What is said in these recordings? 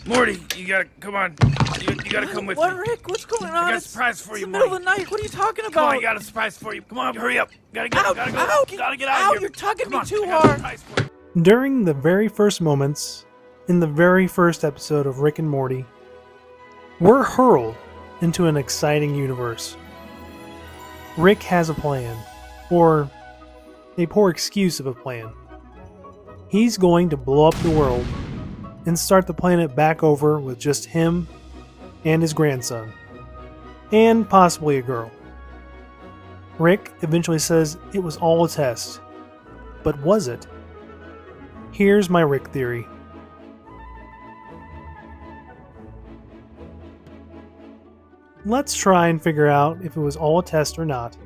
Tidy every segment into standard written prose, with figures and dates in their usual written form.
Morty, you gotta, come on. You gotta come with me. What, Rick? What's going on? I got a surprise for you, It's the Morty. middle of the night. What are you talking about? Come on, I got a surprise for you. Come on, hurry up. Gotta get, Ow, gotta go. ow, Gotta get out ow, of here. you're tugging Come me on, too I got a hard. surprise for you. During the very first moments, in the very first episode of Rick and Morty, we're hurled into an exciting universe. Rick has a plan, or a poor excuse of a plan. He's going to blow up the world and start the planet back over with just him and his grandson, and possibly a girl. Rick eventually says it was all a test, but was it? Here's my Rick theory. Let's try and figure out if it was all a test or not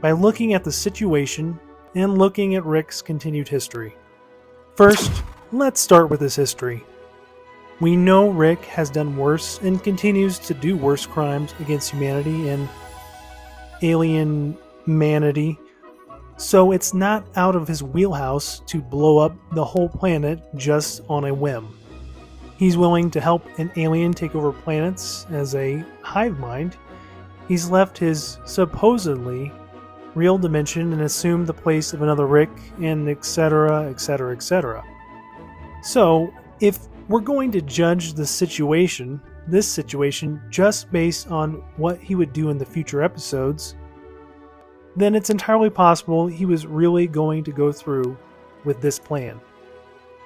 by looking at the situation and looking at Rick's continued history. First, let's start with his history. We know Rick has done worse and continues to do worse crimes against humanity and alien-manity, so it's not out of his wheelhouse to blow up the whole planet just on a whim. He's willing to help an alien take over planets as a hive mind. He's left his supposedly real dimension and assumed the place of another Rick, and etc., etc., etc. So, if we're going to judge this situation just based on what he would do in the future episodes, then it's entirely possible he was really going to go through with this plan.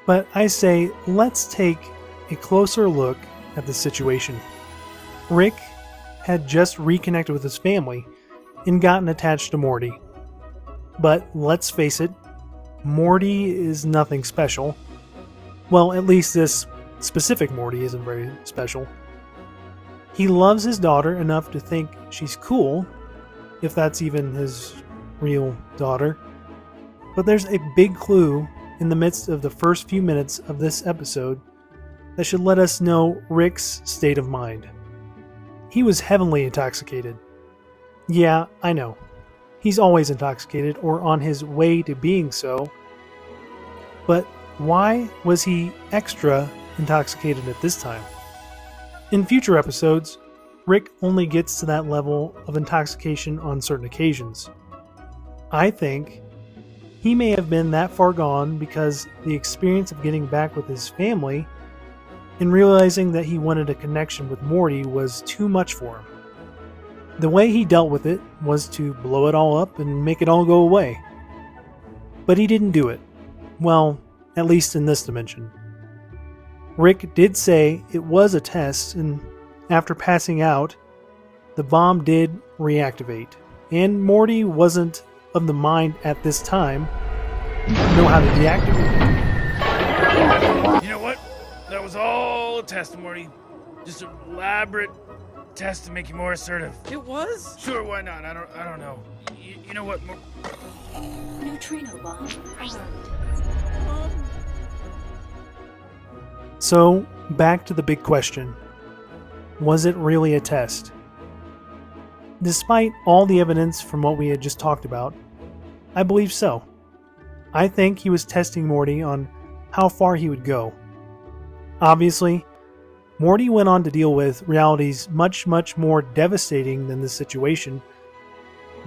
But I say, let's take a closer look at the situation. Rick had just reconnected with his family and gotten attached to Morty. But let's face it, Morty is nothing special. Well, at least this specific Morty isn't very special. He loves his daughter enough to think she's cool, if that's even his real daughter. But there's a big clue in the midst of the first few minutes of this episode that should let us know Rick's state of mind. He was heavily intoxicated. Yeah, I know. He's always intoxicated or on his way to being so. But why was he extra intoxicated at this time? In future episodes, Rick only gets to that level of intoxication on certain occasions. I think he may have been that far gone because the experience of getting back with his family and realizing that he wanted a connection with Morty was too much for him. The way he dealt with it was to blow it all up and make it all go away. But he didn't do it. Well, at least in this dimension. Rick did say it was a test, and after passing out, the bomb did reactivate. And Morty wasn't of the mind at this time to know how to deactivate it. You know what? That was all a test, Morty. Just an elaborate test to make you more assertive. It was? Sure, why not? I don't know. You know what? Neutrino bomb armed. So, back to the big question. Was it really a test? Despite all the evidence from what we had just talked about, I believe so. I think he was testing Morty on how far he would go. Obviously, Morty went on to deal with realities much, much more devastating than this situation,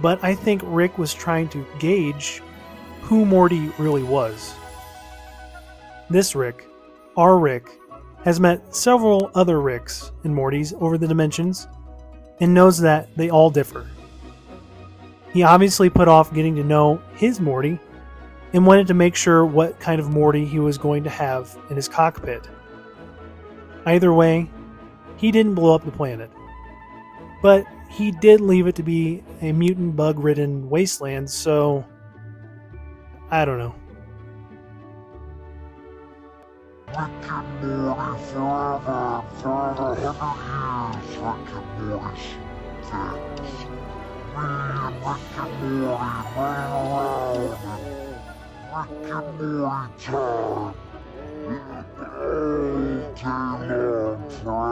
but I think Rick was trying to gauge who Morty really was. This Rick, our Rick, has met several other Ricks and Mortys over the dimensions and knows that they all differ. He obviously put off getting to know his Morty and wanted to make sure what kind of Morty he was going to have in his cockpit. Either way, he didn't blow up the planet. But he did leave it to be a mutant bug-ridden wasteland, so I don't know. Rick and Morty forever and forever, 100 years. Rick and Morty things. Me and Rick and Morty ran around and Rick and Morty time. All day long forever.